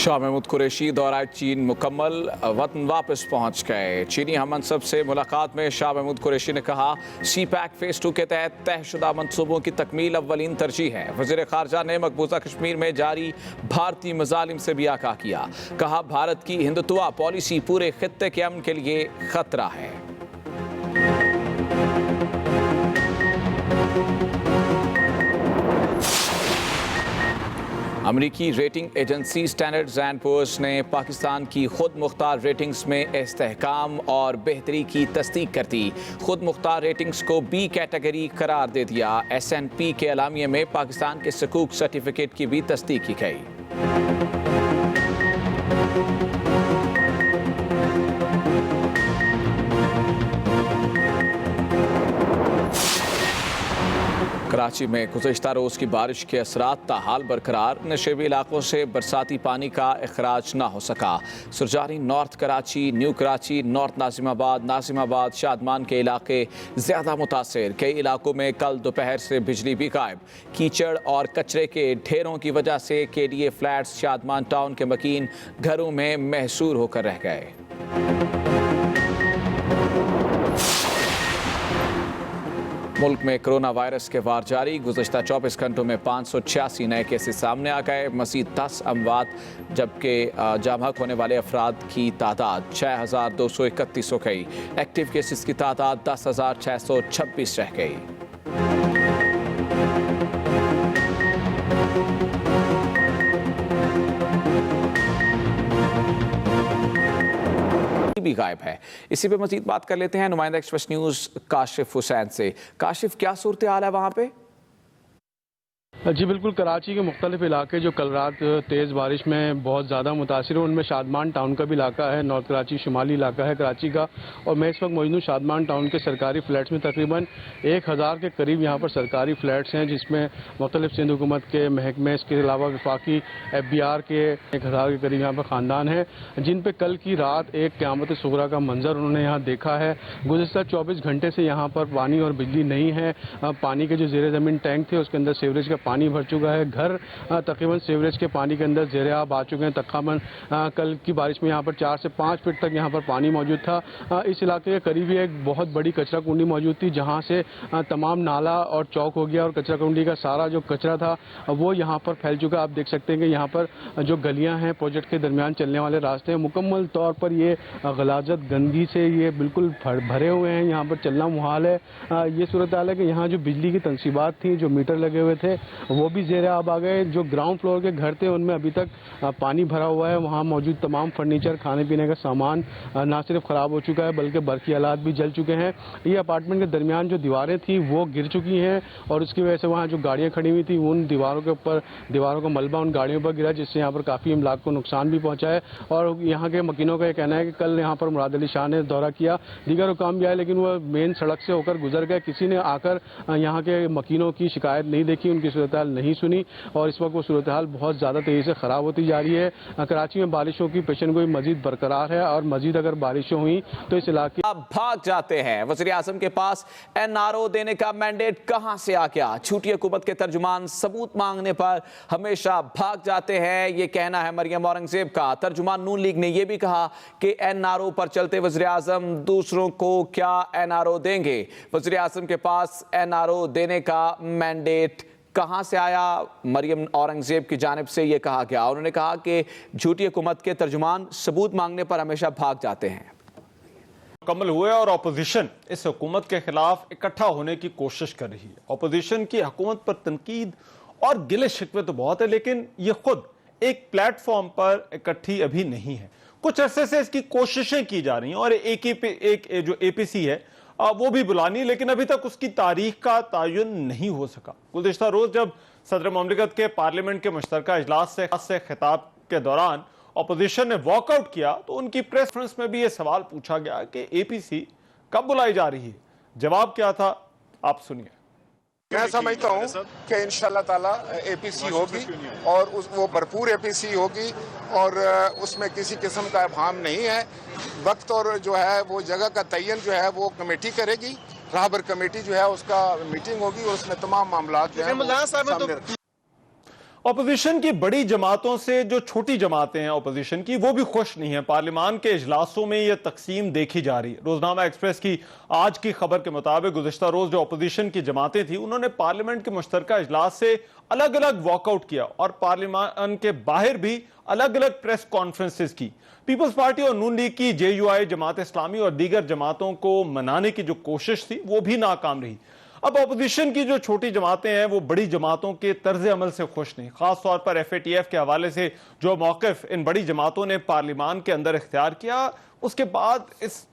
शाह महमूद कुरैशी दौरा चीन मुकम्मल, वतन वापस पहुंच गए। चीनी हममनसब से मुलाकात में शाह महमूद कुरैशी ने कहा, सी पैक फेज 2 के तहत तयशुदा मंसूबों की तकमील अव्वलीन तरजीह है। वज़ीर ख़ारजा ने मकबूजा कश्मीर में जारी भारतीय मज़ालिम से भी आगाह किया। कहा, भारत की हिंदुत्वा पॉलिसी पूरे खित्ते के अमन के लिए खतरा है। अमरीकी rating agency Standards and Poor's ने पाकिस्तान की खुद मुख्तार रेटिंग्स में इस्तेहकाम और बेहतरी की तस्दीक कर दी। खुद मुख्तार रेटिंग्स को बी कैटेगरी करार दे दिया। S&P के एलामिये में पाकिस्तान के सकूक सर्टिफिकेट की भी तस्दीक की गई। कराची में गुज़श्ता रोज़ की बारिश के असरात ताहाल बरकरार। नशेबी इलाकों से बरसाती पानी का अखराज ना हो सका। सुरजारी, north Karachi, new Karachi, north Nazimabad, Shadman के इलाके ज़्यादा मुतासिर। कई इलाकों में कल दोपहर से बिजली भी गायब। कीचड़ और कचरे के ढेरों की वजह से KDA फ्लैट्स शादमान टाउन के मकीन घरों में महसूर होकर रह गए। मुल्क में कोरोना वायरस के वार जारी। गुज़श्ता 24 घंटों में 586 नए केसेस सामने आ गए। मज़ीद 10 अमवात, जबकि जामहक होने वाले अफराद की तादाद 6231 हो गई। एक्टिव केसेस की तादाद 10,626 रह गई। भी गायब है। इसी पे मजीद बात कर लेते हैं नुमाइंदा एक्सप्रेस न्यूज़ काशिफ हुसैन से। काशिफ, क्या सूरत हाल है वहाँ पे? जी बिल्कुल, कराची के मुख्तलिफ इलाके जो कल रात तेज़ बारिश में बहुत ज़्यादा मुतासिर है, उनमें शादमान टाउन का भी इलाका है, नॉर्थ कराची शुमाली इलाका है कराची का। और मैं इस वक्त मौजूद हूँ शादमान टाउन के सरकारी फ्लैट्स में। तकरीबन 1000 के करीब यहाँ पर सरकारी फ्लैट्स हैं, जिसमें मुख्तलिफ सिंध हुकूमत के महकमे, इसके अलावा वफाकी FBR के 1000 के करीब यहाँ पर ख़ानदान हैं, जिन पर कल की रात एक क़यामत सुगरा का मंजर उन्होंने यहाँ देखा है। गुज़श्ता 24 घंटे से यहाँ पर पानी और बिजली नहीं है। पानी के जो ज़ेर ज़मीन टैंक थे उसके अंदर सीवरेज का पानी भर चुका है। घर तकरीबन सीवरेज के पानी के अंदर ज़ेर आब आ चुके हैं। तकरीबन कल की बारिश में यहाँ पर 4 से 5 फीट तक यहाँ पर पानी मौजूद था। इस इलाके के करीब ही एक बहुत बड़ी कचरा कुंडी मौजूद थी, जहाँ से तमाम नाला और चौक हो गया और कचरा कुंडी का सारा जो कचरा था वो यहाँ पर फैल चुका। आप देख सकते हैं कि यहाँ पर जो गलियाँ हैं, प्रोजेक्ट के दरमियान चलने वाले रास्ते हैं, मुकम्मल तौर पर ये गलाजत गंदगी से ये बिल्कुल भरे हुए हैं। यहाँ पर चलना मुहाल है। ये सूरत हाल है कि यहाँ जो बिजली की तनसीबात थी, जो मीटर लगे हुए थे, वो भी ज़ेर आब आ गए। जो ग्राउंड फ्लोर के घर थे उनमें अभी तक पानी भरा हुआ है। वहाँ मौजूद तमाम फर्नीचर, खाने पीने का सामान ना सिर्फ ख़राब हो चुका है बल्कि बरक़ी आलात भी जल चुके हैं। ये अपार्टमेंट के दरमियान जो दीवारें थी वो गिर चुकी हैं और उसकी वजह से वहाँ जो गाड़ियाँ खड़ी हुई थी उन दीवारों के ऊपर, दीवारों का मलबा उन गाड़ियों पर गिरा, जिससे यहाँ पर काफ़ी अमलाक को नुकसान भी पहुँचा है। और यहाँ के मकीनों का ये कहना है कि कल यहाँ पर मुराद अली शाह ने दौरा किया, दीगर हुकाम भी आए, लेकिन वह मेन सड़क से होकर गुजर गए। किसी ने आकर यहाँ के मकीनों की शिकायत नहीं देखी, उनकी सूरत हाल नहीं सुनी और इस वक्त वो सूरत हाल बहुत ज़्यादा तेज़ी से ख़राब होती जा रही है। कराची में बारिशों की पेशेनगोई मजीद बरकरार है और मजीद अगर बारिशें हुई तो इस इलाके अब भाग जाते हैं। वज़ीर आज़म के पास NRO देने का मैंडेट कहां से आ गया? झूठी हुकूमत के तर्जुमान सबूत मांगने पर हमेशा भाग जाते हैं, ये कहना है मरियम औरंगज़ेब का। तर्जुमान नून लीग ने यह भी कहा कि NRO पर चलते वज़ीर आज़म दूसरों को क्या NRO देंगे? वज़ीर आज़म के पास NRO देने का मैंडेट कहां से आया? मरियम औरंगज़ेब की जानिब से यह कहा गया। उन्होंने कहा कि झूठी हुकूमत के तर्जुमान सबूत मांगने पर हमेशा भाग जाते हैं। मुकम्मल हुए और अपोजिशन इस हुकूमत के खिलाफ इकट्ठा होने की कोशिश कर रही है। अपोजिशन की हुकूमत पर तनकीद और गिले शिकवे तो बहुत है, लेकिन ये खुद एक प्लेटफॉर्म पर इकट्ठी अभी नहीं है। कुछ अरसे से इसकी कोशिशें की जा रही हैं और एक जो APC है वो भी बुलानी, लेकिन अभी तक उसकी तारीख का तयन नहीं हो सका। गुज़श्ता रोज जब सदर मुमलिकत के पार्लियामेंट के मुश्तरका इजलास से खिताब के दौरान अपोजिशन ने वॉकआउट किया तो उनकी प्रेस कॉन्फ्रेंस में भी ये सवाल पूछा गया कि APC कब बुलाई जा रही है। जवाब क्या था, आप सुनिए। मैं समझता हूँ कि इंशाल्लाह ताला APC होगी और वो भरपूर APC होगी और उसमें किसी किस्म का इब्हाम नहीं है। वक्त और जो है वो जगह का तयन जो है वो कमेटी करेगी, राहबर कमेटी जो है उसका मीटिंग होगी और उसमें तमाम मामला जो है अपोजिशन की बड़ी जमातों से जो छोटी जमातें हैं अपोजिशन की, वो भी खुश नहीं है। पार्लियामान के इजलासों में यह तकसीम देखी जा रही है। रोजनामा एक्सप्रेस की आज की खबर के मुताबिक गुज़िश्ता रोज जो अपोजिशन की जमातें थी, उन्होंने पार्लियामेंट के मुश्तरका इजलास से अलग अलग वॉकआउट किया और पार्लियामान के बाहर भी अलग अलग प्रेस कॉन्फ्रेंसेस की। पीपल्स पार्टी और नून लीग की JUI, जमात इस्लामी और दीगर जमातों को मनाने की जो कोशिश थी वो भी नाकाम रही। अब अपोजिशन की जो छोटी जमातें हैं वो बड़ी जमातों के तर्ज अमल से खुश नहीं। खास तौर पर FATF के हवाले से जो मौक़िफ़ इन बड़ी जमातों ने पार्लियामान के अंदर इख्तियार किया, उसके बाद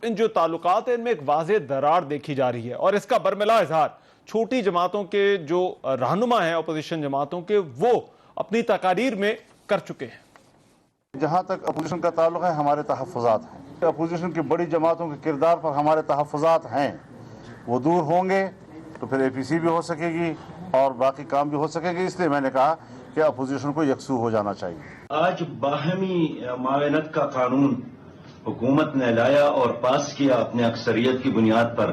इन जो ताल्लुकात हैं इनमें एक वाज़ेह दरार देखी जा रही है और इसका बरमिला इजहार छोटी जमातों के जो रहनुमा हैं अपोजिशन जमातों के, वो अपनी तकारीर में कर चुके हैं। जहाँ तक अपोजिशन का ताल्लुक है, हमारे तहफ़्फ़ुज़ात हैं। अपोजिशन की बड़ी जमातों के किरदार पर हमारे तहफ़्फ़ुज़ात हैं। वो दूर होंगे तो फिर APC भी हो सकेगी और बाकी काम भी हो सकेंगे। इसलिए मैंने कहा कि अपोजिशन को यकसू हो जाना चाहिए। आज बाहमी मावनत का कानून हुकूमत ने लाया और पास किया अपने अक्सरियत की बुनियाद पर,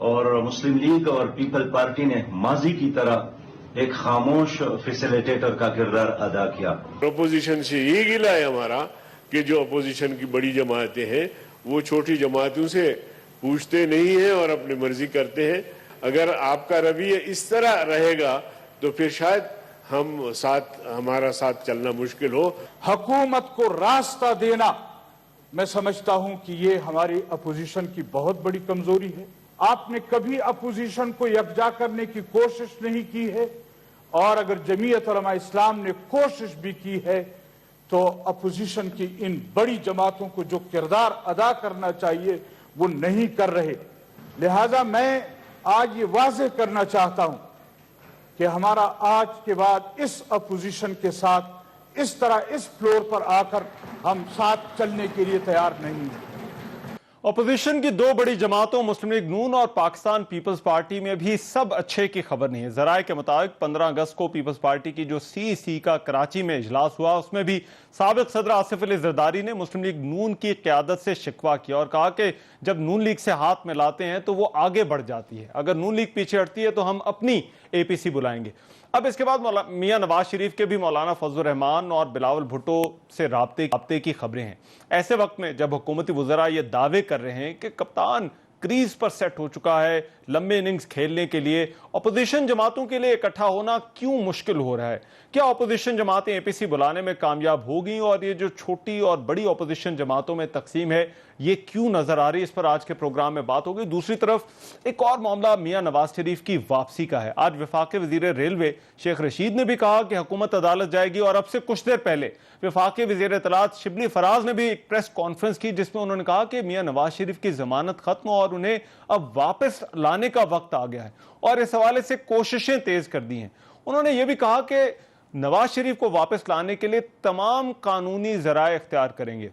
और मुस्लिम लीग और पीपल पार्टी ने माजी की तरह एक खामोश फैसिलिटेटर का किरदार अदा किया। अपोजिशन से ये गिला है हमारा कि जो अपोजिशन की बड़ी जमातें हैं वो छोटी जमातों से पूछते नहीं हैं और अपनी मर्जी करते हैं। अगर आपका रवैया इस तरह रहेगा तो फिर शायद हमारा साथ चलना मुश्किल हो। हुकूमत को रास्ता देना, मैं समझता हूं कि ये हमारी अपोजिशन की बहुत बड़ी कमजोरी है। आपने कभी अपोजिशन को यकजा करने की कोशिश नहीं की है, और अगर जमीयत उलमा इस्लाम ने कोशिश भी की है तो अपोजिशन की इन बड़ी जमातों को जो किरदार अदा करना चाहिए वो नहीं कर रहे। लिहाजा मैं आज ये वाज़ेह करना चाहता हूं कि हमारा आज के बाद इस अपोजिशन के साथ इस तरह इस फ्लोर पर आकर हम साथ चलने के लिए तैयार नहीं हैं। अपोजिशन की दो बड़ी जमातों मुस्लिम लीग नून और पाकिस्तान पीपल्स पार्टी में भी सब अच्छे की खबर नहीं है। ज़राए के मुताबिक 15 अगस्त को पीपल्स पार्टी की जो CEC का कराची में इजलास हुआ, उसमें भी साबिक सदर आसिफ अली जरदारी ने मुस्लिम लीग नून की क़यादत से शिकवा किया और कहा कि जब नून लीग से हाथ मिलाते हैं तो वो आगे बढ़ जाती है, अगर नून लीग पीछे हटती है तो हम अपनी APC बुलाएंगे। अब इसके बाद मियां नवाज शरीफ के भी मौलाना फजलुर रहमान और बिलावल भुट्टो से राब्ते की खबरें हैं। ऐसे वक्त में जब हुकूमती वज़रा ये दावे कर रहे हैं कि कप्तान क्रीज पर सेट हो चुका है लंबे इनिंग्स खेलने के लिए, अपोजिशन जमातों के लिए इकट्ठा होना क्यों मुश्किल हो रहा है? क्या अपोजिशन जमातें APC बुलाने में कामयाब होगी और ये जो छोटी और बड़ी अपोजिशन जमातों में तकसीम है ये क्यों नजर आ रही है? इस पर आज के प्रोग्राम में बात होगी। दूसरी तरफ एक और मामला मियां नवाज शरीफ की वापसी का है। आज वफाकी वजीर रेलवे शेख रशीद ने भी कहा कि हुकूमत अदालत जाएगी और अब से कुछ देर पहले वफाकी वजीर इत्तलात शिबली फराज ने भी एक प्रेस कॉन्फ्रेंस की जिसमें उन्होंने कहा कि मियां नवाज शरीफ की जमानत खत्म और उन्हें अब वापस लाने का वक्त आ गया है और इस हवाले से कोशिशें तेज कर दी हैं। उन्होंने यह भी कहा कि नवाज शरीफ को वापस लाने के लिए तमाम कानूनी जराए इख्तियार करेंगे।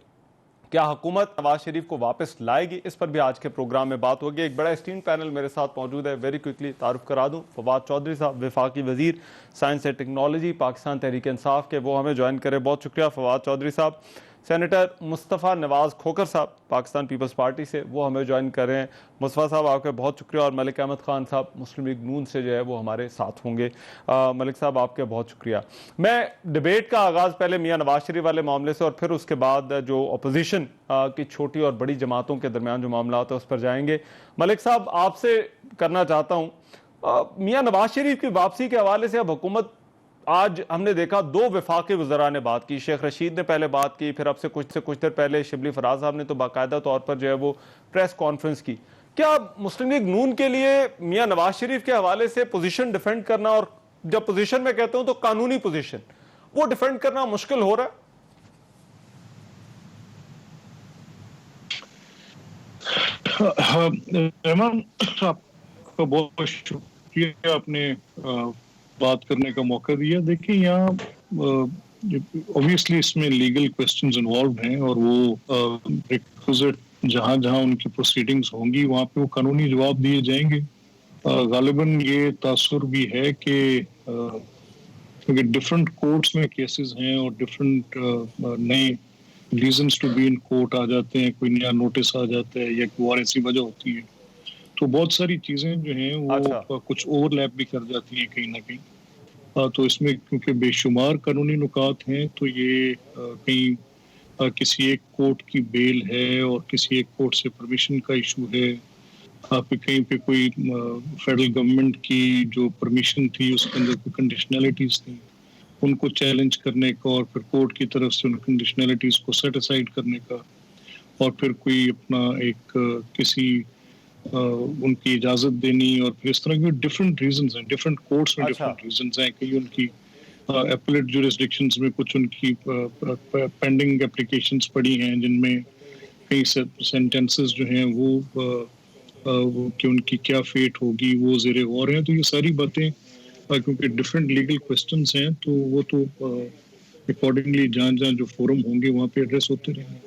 क्या हुकूमत नवाज शरीफ को वापस लाएगी? इस पर भी आज के प्रोग्राम में बात होगी। एक बड़ा स्टीम पैनल मेरे साथ मौजूद है। वेरी क्विकली तारुफ करा दूं, फवाद चौधरी साहब वफाकी वजीर science and technology Pakistan Tehreek Insaf के, वो हमें ज्वाइन करें। बहुत शुक्रिया फवाद चौधरी साहब। सेनेटर मुस्तफ़ा नवाज खोखर साहब पाकिस्तान पीपल्स पार्टी से, वो हमें ज्वाइन कर रहे हैं। मुस्तफ़ा साहब आपका बहुत शुक्रिया। और मलिक अहमद खान साहब मुस्लिम लीग नून से जो है वो हमारे साथ होंगे। मलिक साहब आपके बहुत शुक्रिया। मैं डिबेट का आगाज़ पहले मियां नवाज शरीफ वाले मामले से और फिर उसके बाद जो अपोजिशन की छोटी और बड़ी जमातों के दरमियान जो मामला होता है उस पर जाएंगे। मलिक साहब आपसे करना चाहता हूँ, मियां नवाज शरीफ की वापसी के हवाले से अब हुकूमत, आज हमने देखा दो वफाकी वज़रा ने बात की, शेख रशीद ने पहले बात की, फिर अब से कुछ देर पहले शिबली फराज साहब ने तो बाकायदा तौर पर जो है वो प्रेस कॉन्फ्रेंस की। क्या मुस्लिम लीग नून के लिए मियां नवाज शरीफ के हवाले से पोजीशन डिफेंड करना, और जब पोजीशन में कहता हूं तो कानूनी पोजीशन, वो डिफेंड करना मुश्किल हो रहा है? रहमान, आपका बहुत शुक्रिया, आपने बात करने का मौका दिया। देखिए, यहाँ ऑब्वियसली इसमें लीगल क्वेश्चंस इन्वॉल्व हैं और वो रिक्विजिट जहाँ उनकी प्रोसीडिंग्स होंगी वहाँ पे वो कानूनी जवाब दिए जाएंगे। गालिबन ये तासुर भी है कि क्योंकि डिफरेंट कोर्ट्स में केसेस हैं और डिफरेंट नए reasons to be in court आ जाते हैं, कोई नया नोटिस आ जाता है या कोई और ऐसी वजह होती है, तो बहुत सारी चीजें जो हैं वो कुछ ओवरलैप भी कर जाती हैं कहीं ना कहीं। तो इसमें क्योंकि बेशुमार कानूनी नुकात हैं, तो ये कहीं किसी एक कोर्ट की बेल है और किसी एक कोर्ट से परमिशन का इशू है, पे कहीं पे कोई फेडरल गवर्नमेंट की जो परमिशन थी उसके अंदर कोई कंडीशनैलिटीज थी, उनको चैलेंज करने का और फिर कोर्ट की तरफ से उन कंडीशनैलिटीज को सेट असाइड करने का, और फिर कोई अपना एक किसी उनकी इजाजत देनी, और फिर इस तरह के डिफरेंट रीजंस हैं, डिफरेंट कोर्ट्स में डिफरेंट रीजंस हैं। कहीं उनकी एपेलेट जुरिस्डिक्शंस में कुछ उनकी पेंडिंग एप्लीकेशंस पड़ी हैं जिनमें कई सेंटेंसेस जो हैं वो कि उनकी क्या फेट होगी वो ज़ेरे गौर हैं। तो ये सारी बातें क्योंकि डिफरेंट लीगल क्वेश्चंस हैं, तो वो तो अकॉर्डिंगली जहाँ जहाँ जो फोरम होंगे वहाँ पे एड्रेस होते रहेंगे।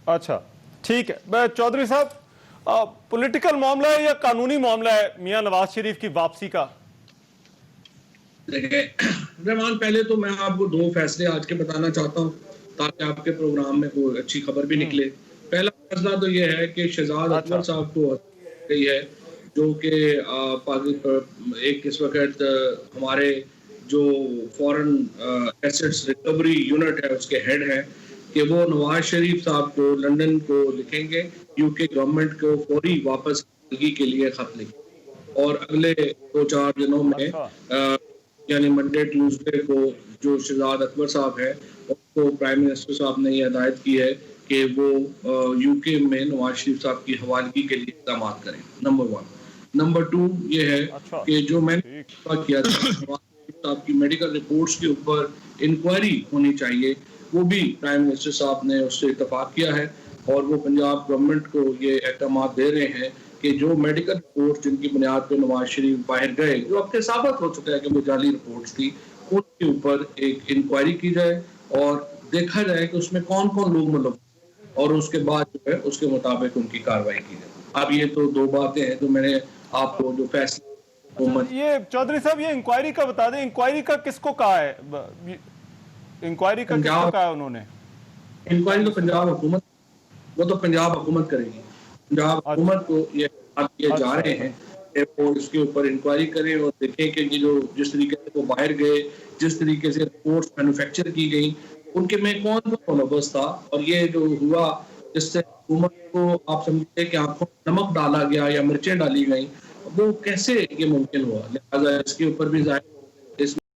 अच्छा, ठीक है। चौधरी साहब, पॉलिटिकल मामला है या कानूनी मामला है मियां नवाज शरीफ की वापसी का? देखिए रहमान, पहले तो मैं आपको 2 फैसले आज के बताना चाहता हूँ ताकि आपके प्रोग्राम में कोई अच्छी खबर भी निकले। पहला फैसला तो ये है कि शहजाद अकबर साहब को गई है, जो कि एक इस वक्त हमारे जो फॉरेन एसेट्स रिकवरी यूनिट है उसके हेड हैं, कि वो नवाज शरीफ साहब को लंदन को लिखेंगे, यूके गवर्नमेंट को फौरी वापस के लिए खत लिखेंगे, और अगले 2-4 दिनों में यानी मंडे ट्यूसडे को जो शहजाद अकबर साहब है उसको प्राइम मिनिस्टर साहब ने ये हिदायत की है कि वो यूके में नवाज शरीफ साहब की हवालगी के लिए इक़दाम करें। नंबर 1। नंबर 2 ये है कि जो मैंने किया था नवाज शरीफ साहब की मेडिकल रिपोर्ट्स के ऊपर इंक्वायरी होनी चाहिए, वो भी प्राइम मिनिस्टर साहब ने उससे इत्तफाक किया है, और वो पंजाब गवर्नमेंट को ये एहतमाद दे रहे हैं कि जो मेडिकल रिपोर्ट जिनकी बुनियाद पे नवाज शरीफ बाहर गए, जो अब तक साबित हो चुका है कि वो जाली रिपोर्ट्स थी, उनके ऊपर एक इंक्वायरी की जाए और देखा जाए कि उसमें कौन कौन लोग मतलब, और उसके बाद जो है उसके मुताबिक उनकी कार्रवाई की जाए। अब ये तो 2 बातें हैं जो मैंने आपको जो फैसला। ये चौधरी साहब, ये इंक्वायरी का बता दें, इंक्वायरी का किसको कहा है? इंक्वायरी का किसको कहा है उन्होंने? इंक्वायरी तो पंजाब हुकूमत, वो तो पंजाब हुकूमत करेगी। पंजाब हुकूमत को ये जा रहे हैं कि वो इसके ऊपर इंक्वायरी करें और देखें कि ये जो जिस तरीके से वो बाहर गए, जिस तरीके से रिपोर्ट्स मैन्युफैक्चर की गई, उनके में कौन कौन मुलव्वस था, और ये जो हुआ जिससे हुकूमत को आप समझते कि आंखों में नमक डाला गया या मिर्चें डाली गई, वो कैसे ये मुमकिन हुआ। लिहाजा इसके ऊपर भी